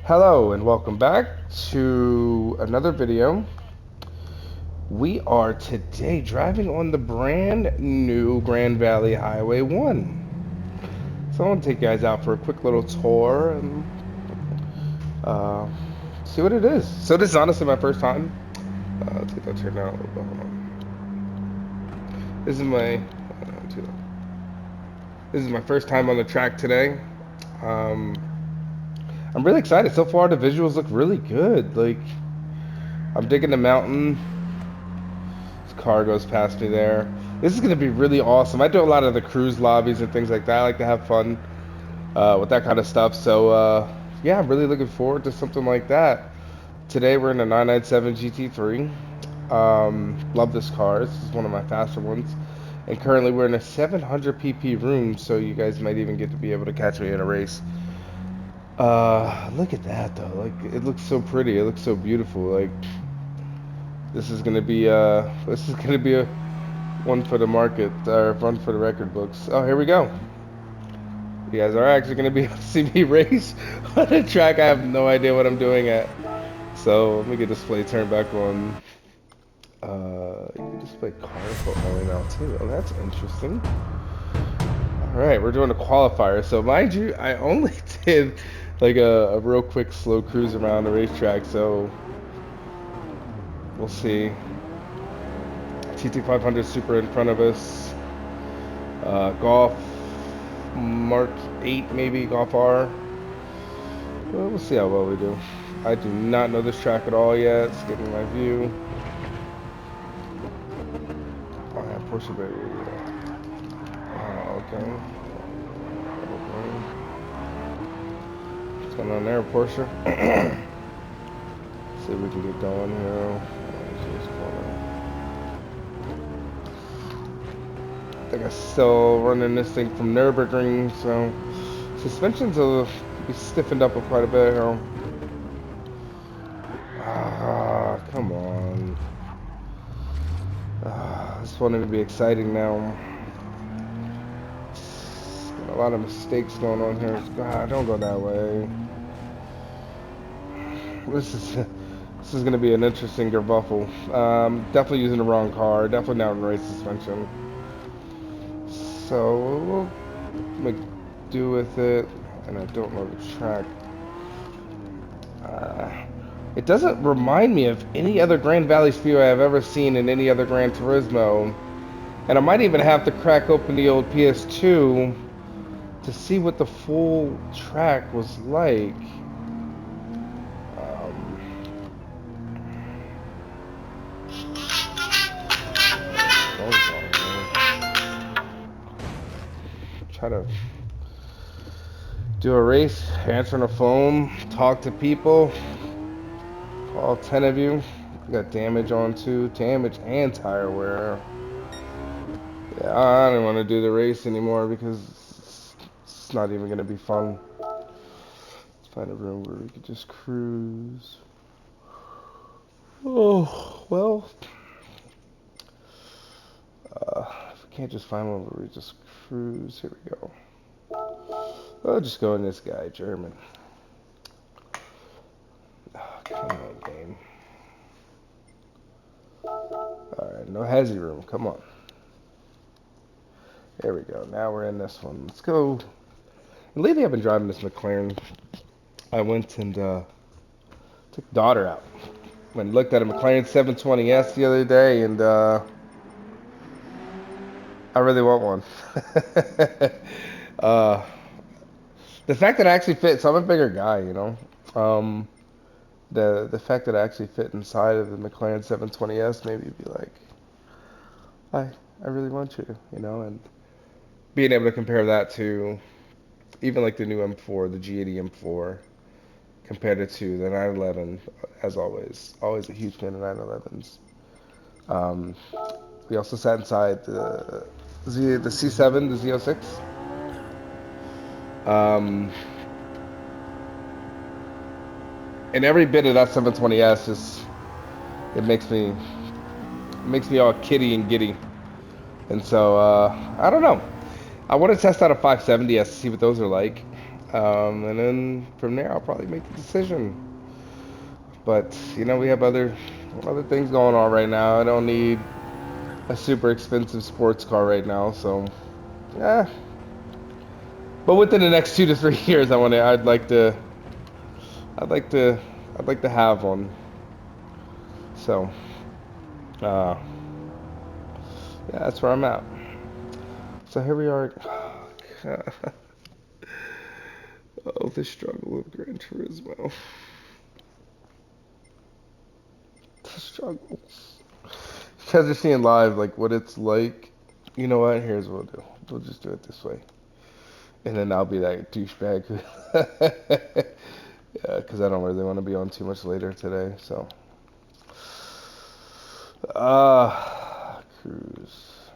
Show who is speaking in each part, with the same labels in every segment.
Speaker 1: Hello and welcome back to another video. We are today driving on the brand new Grand Valley Highway 1. So I want to take you guys out for a quick little tour and uh, see what it is. So this is honestly my first time. Let's get that turned down a little bit. Hold on. This is my first time on the track today. Um, I'm really excited. So far the visuals look really good. Like, I'm digging the mountain. Car goes past me there. This is going to be really awesome. I do a lot of the cruise lobbies and things like that. I like to have fun with that kind of stuff. So, yeah, I'm really looking forward to something like that. Today we're in a 997 GT3. Love this car. This is one of my faster ones. And currently we're in a 700 pp room, so you guys might even get to be able to catch me in a race. Look at that though. Like, it looks so pretty. It looks so beautiful. Like, this is gonna be a one for the market, or one for the record books. Oh, here we go. You guys are actually gonna be able to see me race on the track. I have no idea what I'm doing at. So let me get display turned back on. You can display car info only now too. Oh, that's interesting. All right, we're doing a qualifier. So mind you, I only did like a real quick slow cruise around the racetrack. So we'll see. TT500 Super in front of us. Golf Mark 8 maybe, Golf R. Well, we'll see how well we do. I do not know this track at all yet. It's getting my view. Oh yeah, Porsche baby. Oh, okay. What's going on there, Porsche? See if we can get going here. I think I'm still running this thing from Nürburgring, so suspensions will be stiffened up quite a bit here. Ah, come on. This wanted to be exciting now. Got a lot of mistakes going on here. God, don't go that way. This is going to be an interesting kerfuffle. Definitely using the wrong car. Definitely not in race suspension. So we'll make do with it, and I don't know the track. It doesn't remind me of any other Grand Valley Speedway I've ever seen in any other Gran Turismo, and I might even have to crack open the old PS2 to see what the full track was like. Try to do a race, answer on the phone, talk to people. All 10 of you. Got damage on too, damage and tire wear. Yeah, I don't want to do the race anymore because it's not even going to be fun. Let's find a room where we could just cruise. Oh, well. If we can't just find one where we just cruise, here we go. I'll just go in this guy, German. Oh, come on, game. Alright, no hezzy room, come on. There we go, now we're in this one. Let's go. And lately I've been driving this McLaren. I went and took daughter out. Went and looked at a McLaren 720S the other day, and I really want one. The fact that I actually fit, so I'm a bigger guy, you know. The fact that I actually fit inside of the McLaren 720S made me be like, I really want you, you know, and being able to compare that to even like the new M4, the G80 M4, compared it to the 911, as always a huge fan of 911s. We also sat inside the C7, the Z06. And every bit of that 720S it makes me all kitty and giddy. And so I don't know. I want to test out a 570S to see what those are like. And then from there, I'll probably make the decision. But we have other things going on right now. I don't need a super expensive sports car right now, so yeah. But within the next 2 to 3 years, I'd like to, I'd like to have one. So, uh, yeah, that's where I'm at. So here we are. Oh, the struggle of Gran Turismo. The struggles. You guys are seeing live, like, what it's like. You know what? Here's what we'll do. We'll just do it this way. And then I'll be that douchebag. Yeah, because I don't really want to be on too much later today, so. Cruise.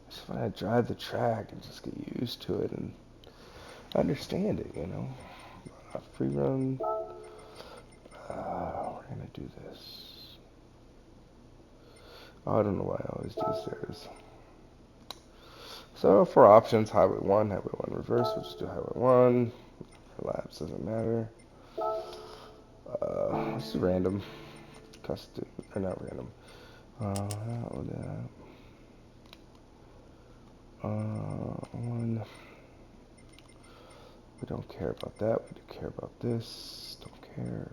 Speaker 1: I just want to drive the track and just get used to it and understand it. A free run. We're gonna do this. Oh, I don't know why I always do stairs. So for options, highway 1 reverse, we'll just do highway 1. For laps, doesn't matter. This is random. Custom, or not random. One. We don't care about that. We do care about this. Don't care.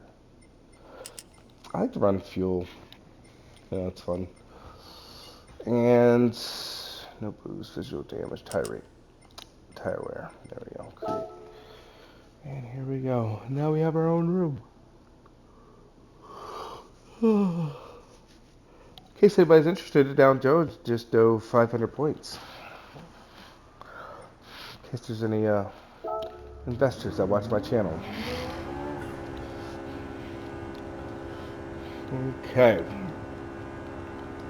Speaker 1: I like to run fuel. Yeah, it's fun. And no boost, visual damage, tire rate, tire wear. There we go. Create. And here we go. Now we have our own room. In case anybody's interested, Down Jones just dove 500 points. In case there's any investors that watch my channel. Okay.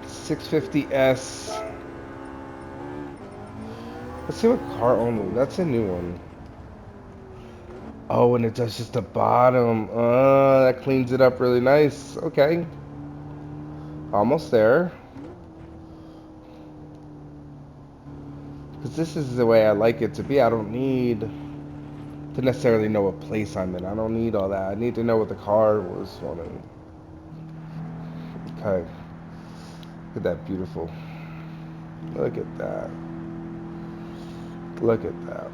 Speaker 1: 650S. Let's see what car only. That's a new one. Oh, and it does just the bottom. That cleans it up really nice. Okay. Almost there. Because this is the way I like it to be. I don't need to necessarily know what place I'm in. I don't need all that. I need to know what the car was wanting. Okay. Look at that beautiful. Look at that. Look at that.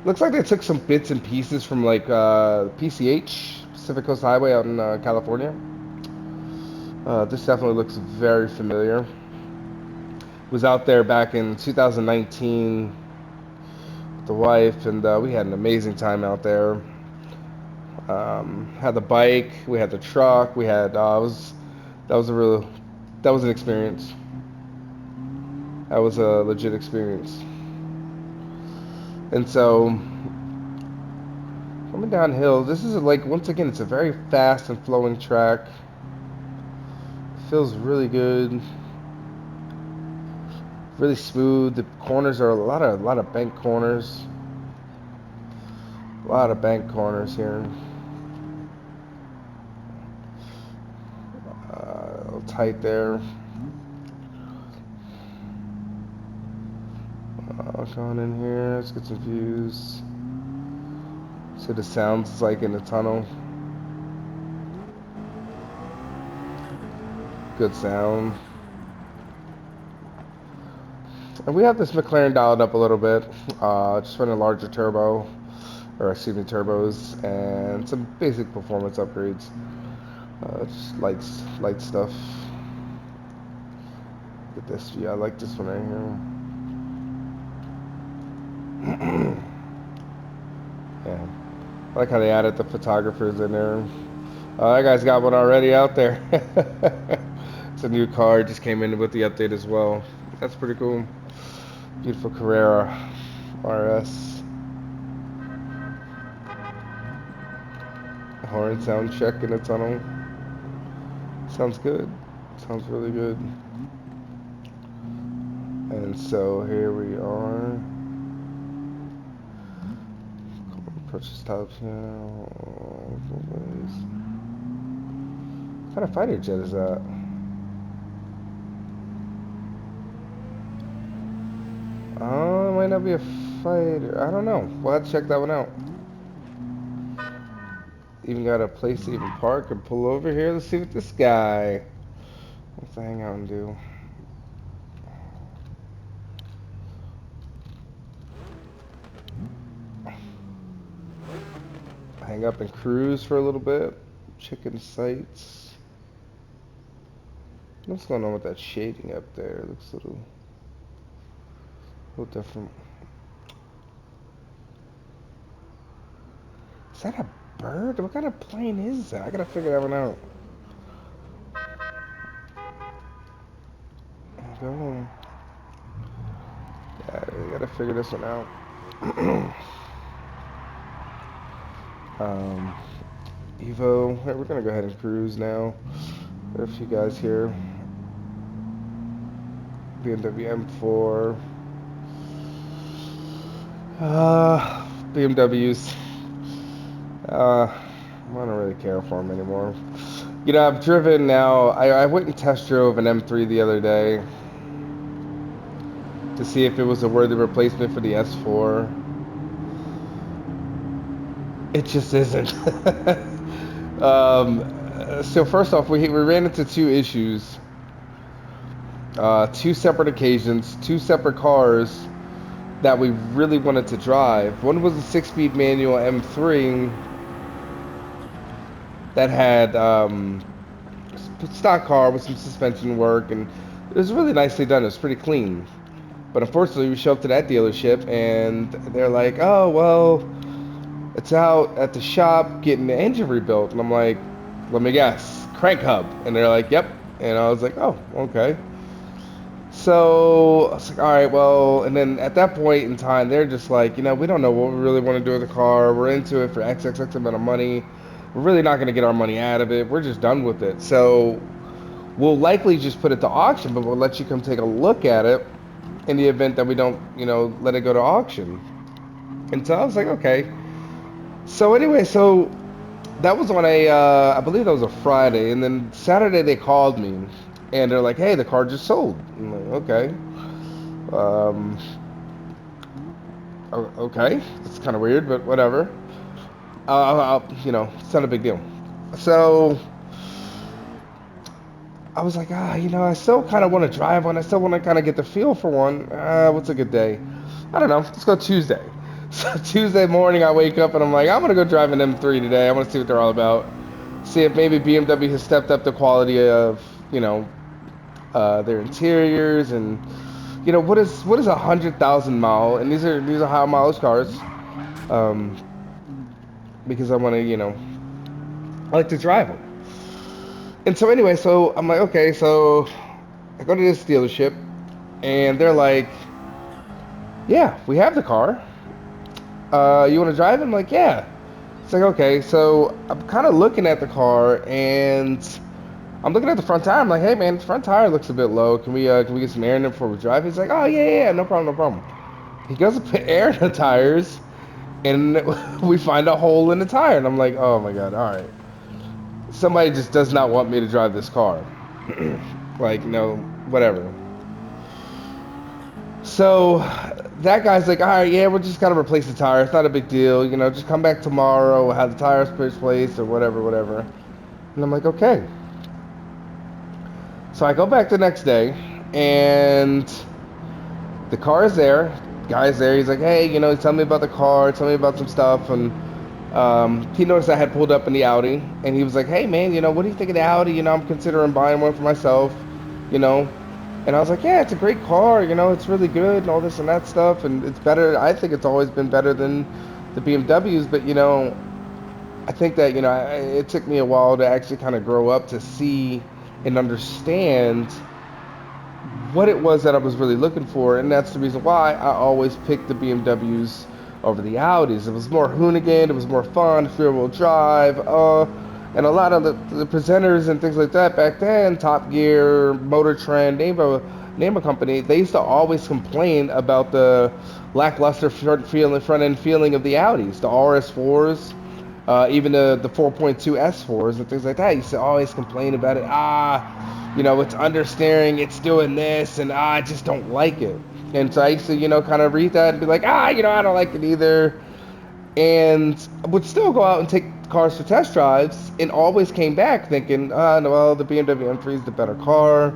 Speaker 1: Looks like they took some bits and pieces from like PCH, Pacific Coast Highway out in California. This definitely looks very familiar. Was out there back in 2019 with the wife, and we had an amazing time out there. Had the bike, we had the truck, we had that was a real that was an experience. That was a legit experience. And so coming downhill, this is like once again it's a very fast and flowing track. Feels really good. Really smooth. The corners are a lot of bank corners. A lot of bank corners here. A little tight there. Going in here, let's get some views. See the sounds like in the tunnel. Good sound. And we have this McLaren dialed up a little bit. Just running a larger turbo, or excuse me, turbos, and some basic performance upgrades. Just light stuff. Look at this view. I like this one right here. Yeah, I like how they added the photographers in there. That guy's got one already out there. It's a new car. Just came in with the update as well. That's pretty cool. Beautiful Carrera RS. Horn sound check in the tunnel. Sounds good. Sounds really good. And so here we are. Purchase types now. What kind of fighter jet is that? Oh, it might not be a Fighter. I don't know. We'll have to check that one out. Even got a place to even park and pull over here. Let's see what this guy wants to hang out and do. Hang up and cruise for a little bit. Chicken sights. What's going on with that shading up there? It looks a little different. Is that a bird? What kind of plane is that? I gotta figure that one out. Go. Yeah, I gotta figure this one out. Evo. Hey, we're gonna go ahead and cruise now. There are a few guys here. BMW M4. BMWs. I don't really care for them anymore. You know, I've driven now. I went and test drove an M3 the other day to see if it was a worthy replacement for the S4. It just isn't. So first off, we ran into two issues. Two separate occasions, two separate cars that we really wanted to drive. One was a 6-speed manual M3 that had stock car with some suspension work, and it was really nicely done. It was pretty clean. But unfortunately, we show up to that dealership, and they're like, "Oh, well, it's out at the shop getting the engine rebuilt." And I'm like, "Let me guess, crank hub." And they're like, "Yep." And I was like, "Oh, okay." So I was like, all right, well, and then at that point in time, they're just like, you know, we don't know what we really want to do with the car. We're into it for XXX amount of money. We're really not going to get our money out of it. We're just done with it. So we'll likely just put it to auction, but we'll let you come take a look at it in the event that we don't, you know, let it go to auction. And so I was like, okay. So anyway, so that was on a, I believe that was a Friday. And then Saturday they called me. And they're like, "Hey, the car just sold." I'm like, "Okay." Okay. It's kind of weird, but whatever. You know, it's not a big deal. So I was like, you know, I still kind of want to drive one. I still want to kind of get the feel for one. What's a good day? I don't know. Let's go Tuesday. So Tuesday morning, I wake up and I'm like, I'm going to go drive an M3 today. I want to see what they're all about. See if maybe BMW has stepped up the quality of, you know, their interiors, and you know, what is 100,000 mile, and these are high mileage cars, because I want to, you know, I like to drive them. And so anyway, so I'm like, okay, so I go to this dealership, and they're like, "Yeah, we have the car. You want to drive it?" I'm like, "Yeah." It's like, okay, so I'm kind of looking at the car, and I'm looking at the front tire. I'm like, "Hey man, the front tire looks a bit low. Can we get some air in it before we drive?" He's like, "Oh yeah, no problem, no problem." He goes to put air in the tires, and we find a hole in the tire, and I'm like, "Oh my god, all right." Somebody just does not want me to drive this car. Like, no, whatever. So that guy's like, "All right, yeah, we're just gotta replace the tire. It's not a big deal, you know. Just come back tomorrow. We'll have the tires replaced or whatever, whatever." And I'm like, "Okay." So I go back the next day, and the car is there. Guy's there. He's like, "Hey, you know, tell me about the car. Tell me about some stuff." And he noticed I had pulled up in the Audi, and he was like, "Hey, man, you know, what do you think of the Audi? You know, I'm considering buying one for myself, you know." And I was like, "Yeah, it's a great car. You know, it's really good and all this and that stuff. And it's better. I think it's always been better than the BMWs. But, you know, I think that, you know, it took me a while to actually kind of grow up to see and understand what it was that I was really looking for, and that's the reason why I always picked the BMWs over the Audis. It was more Hoonigan, it was more fun, rear-wheel drive, and a lot of the presenters and things like that back then, Top Gear, Motor Trend, name a company, they used to always complain about the lackluster front end feeling of the Audis, the RS4s. Even the 4.2 S4s and things like that, used to always complain about it. You know, it's understeering, it's doing this, and I just don't like it. And so I used to, kind of read that and be like, I don't like it either. And would still go out and take cars for test drives and always came back thinking, no, well, the BMW M3 is the better car.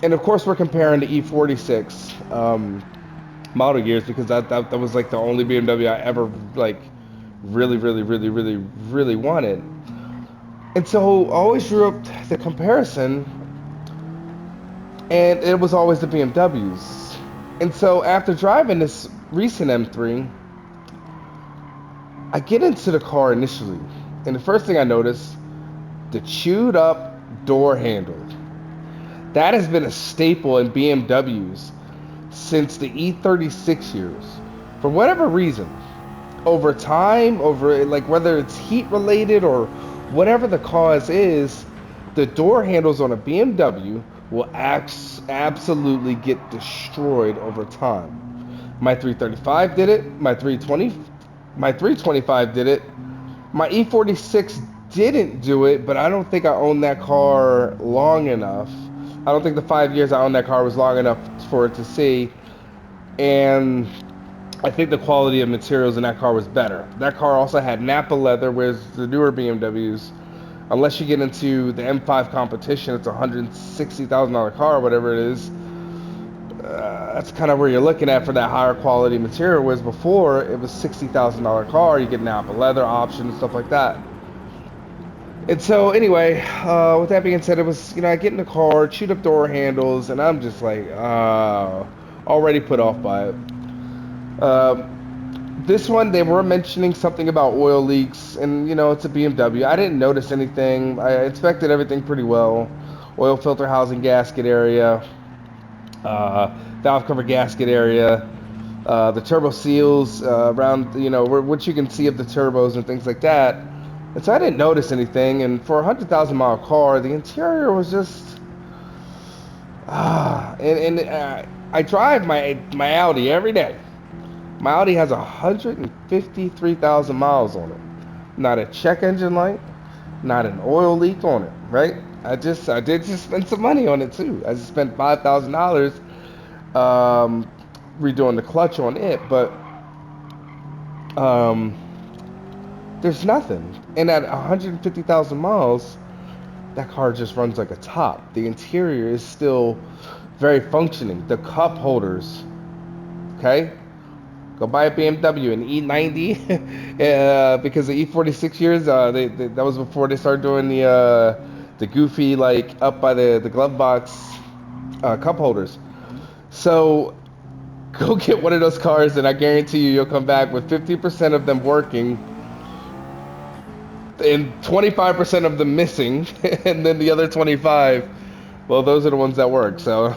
Speaker 1: And of course, we're comparing the E46 model years because that was like the only BMW I ever like really, really, really, really, really wanted. And so I always drew up the comparison, and it was always the BMWs. And so after driving this recent M3, I get into the car initially, and the first thing I notice, the chewed up door handle. That has been a staple in BMWs since the E36 years. For whatever reason, over time, over like whether it's heat related or whatever the cause is, the door handles on a BMW will absolutely get destroyed over time. My 335 did it. My 325 did it. My E46 didn't do it, but I don't think I owned that car long enough. I don't think the 5 years I owned that car was long enough for it to see. And I think the quality of materials in that car was better. That car also had Nappa leather, whereas the newer BMWs, unless you get into the M5 competition, it's a $160,000 car, whatever it is. That's kind of where you're looking at for that higher quality material. Whereas before, it was $60,000 car. You get Nappa leather option and stuff like that. And so anyway, with that being said, it was, I get in the car, chewed up door handles, and I'm just like, already put off by it. This one, they were mentioning something about oil leaks, and it's a BMW. I didn't notice anything. I inspected everything pretty well. Oil filter housing gasket area, valve cover gasket area, the turbo seals around, what you can see of the turbos and things like that. And so I didn't notice anything. And for a 100,000 mile car, the interior was just I drive my Audi every day. My Audi has 153,000 miles on it. Not a check engine light, not an oil leak on it, right? I did just spend some money on it too. I just spent $5,000 redoing the clutch on it, but there's nothing. And at 150,000 miles, that car just runs like a top. The interior is still very functioning. The cup holders, okay? Go buy a BMW, an E90, because the E46 years, that was before they started doing the goofy, like, up by the glove box cup holders. So go get one of those cars, and I guarantee you'll come back with 50% of them working, and 25% of them missing, and then the other 25, well, those are the ones that work. So,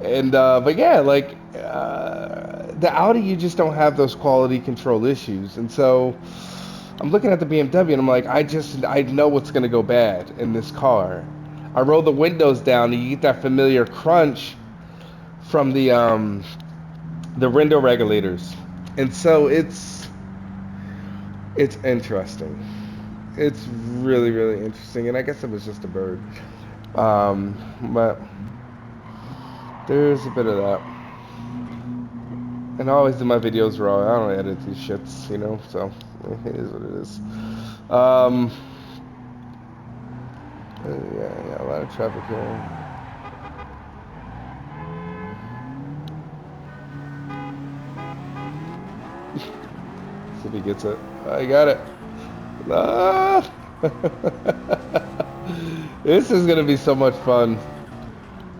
Speaker 1: and but yeah, like the Audi, you just don't have those quality control issues, and so I'm looking at the BMW, and I'm like, I know what's gonna go bad in this car. I roll the windows down, and you get that familiar crunch from the window regulators, and so it's interesting. It's really, really interesting, and I guess it was just a bird. But there's a bit of that. And I always do my videos raw. I don't edit these shits, so it is what it is. Yeah, a lot of traffic here. See if he gets it. I got it. Ah. This is gonna be so much fun.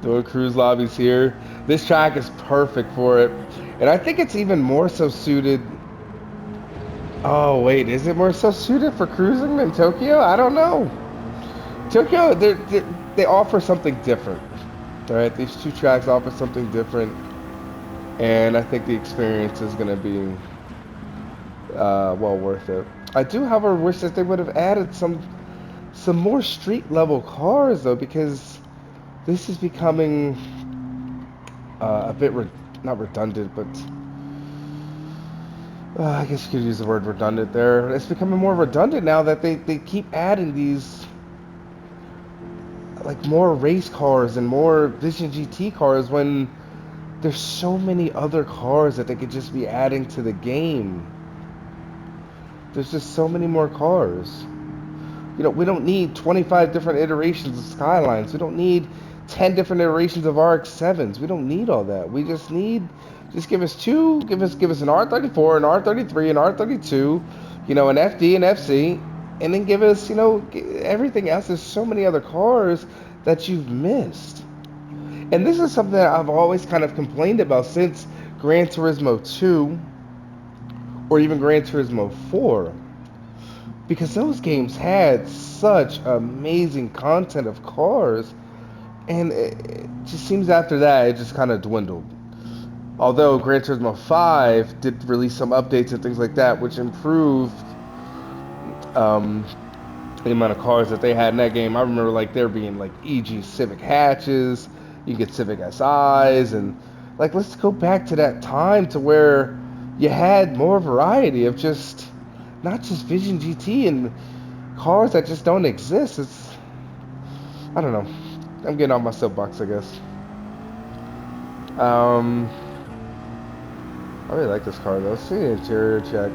Speaker 1: Doing cruise lobbies here. This track is perfect for it, and I think it's even more so suited. Oh wait, is it more so suited for cruising than Tokyo? I don't know. Tokyo, they offer something different. All right, these two tracks offer something different, and I think the experience is gonna be well worth it. I do, however, wish that they would have added some more street level cars though, because this is becoming a bit not redundant, but I guess you could use the word redundant there. It's becoming more redundant now that they keep adding these like more race cars and more Vision GT cars when There's so many other cars that they could just be adding to the game. There's just so many more cars. You know, we don't need 25 different iterations of Skylines. We don't need 10 different iterations of RX-7s. We don't need all that. We just need, just give us two, give us an R34, an R33, an R32, you know, an FD and FC, and then give us, you know, everything else. There's so many other cars that you've missed. And this is something that I've always kind of complained about since Gran Turismo 2 or even Gran Turismo 4. Because those games had such amazing content of cars, and it just seems after that it just kind of dwindled. Although Gran Turismo 5 did release some updates and things like that, which improved um, the amount of cars that they had in that game. I remember like there being like EG Civic hatches, you get Civic SIs, and like let's go back to that time to where you had more variety of just not just Vision GT and cars that just don't exist. It's, I don't know. I'm getting on my soapbox, I guess. I really like this car though. See the interior check.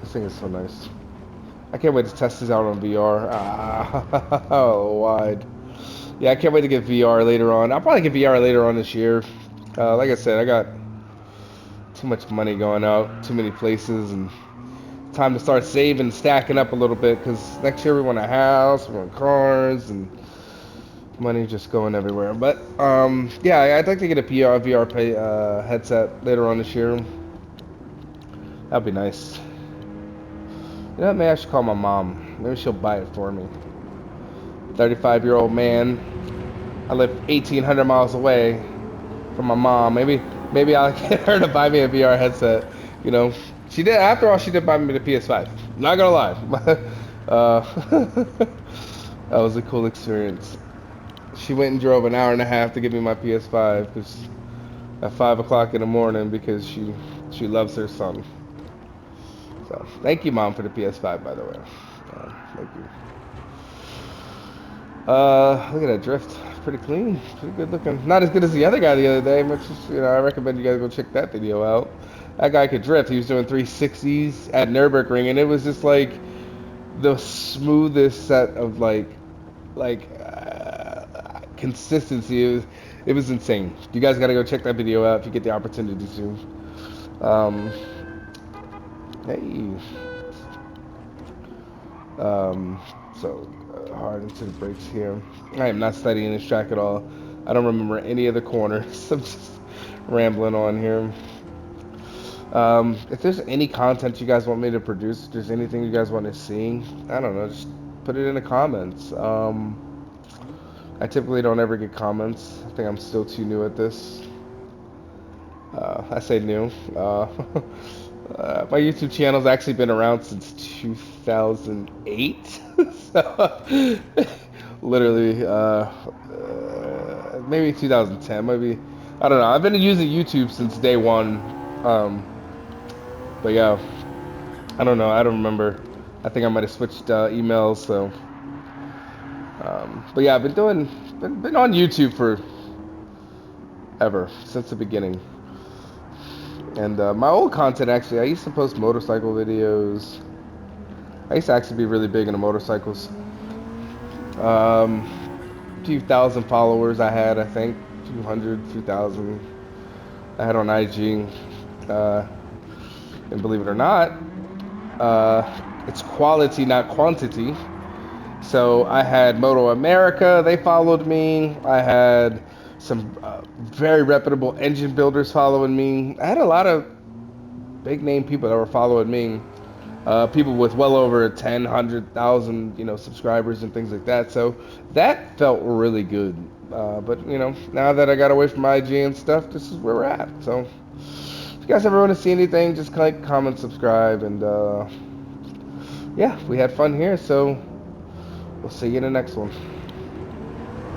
Speaker 1: This thing is so nice. I can't wait to test this out on VR. Oh, wide. Yeah, I can't wait to get VR later on. I'll probably get VR later on this year. Like I said, I got too much money going out, too many places, and time to start saving, stacking up a little bit, because next year we want a house, we want cars, and money just going everywhere. But yeah, I'd like to get a VR headset later on this year. That'd be nice. You know, maybe I should call my mom. Maybe she'll buy it for me. 35-year-old man. I live 1,800 miles away from my mom. Maybe I'll get her to buy me a VR headset. You know, she did. After all, she did buy me the PS5. Not gonna lie. That was a cool experience. She went and drove an hour and a half to give me my PS5 at 5 o'clock in the morning because she loves her son. So thank you, Mom, for the PS5, by the way. Thank you. Look at that drift. Pretty clean. Pretty good looking. Not as good as the other guy the other day, but just, you know, I recommend you guys go check that video out. That guy could drift. He was doing 360s at Nürburgring, and it was just like the smoothest set of consistency. It was insane. You guys got to go check that video out if you get the opportunity to. Hey. So hard into the brakes here. I am not studying this track at all. I don't remember any of the corners. I'm just rambling on here. If there's any content you guys want me to produce, if there's anything you guys want to see, I don't know, just put it in the comments. I typically don't ever get comments. I think I'm still too new at this. I say new. My YouTube channel's actually been around since 2008. So, literally, maybe 2010, maybe. I don't know. I've been using YouTube since day one. But yeah, I don't know. I don't remember. I think I might have switched emails. So, but yeah, I've been on YouTube for ever since the beginning. And my old content, actually, I used to post motorcycle videos. I used to actually be really big into motorcycles. A few thousand followers I had, I think. 200, 2,000. I had on IG. And believe it or not, it's quality, not quantity. So I had Moto America, they followed me. I had some very reputable engine builders following me. I had a lot of big name people that were following me. People with well over 10, 100,000, you know, subscribers and things like that. So that felt really good. But you know, now that I got away from IG and stuff, this is where we're at. So if you guys ever want to see anything, just like, comment, subscribe, and yeah, we had fun here. So we'll see you in the next one.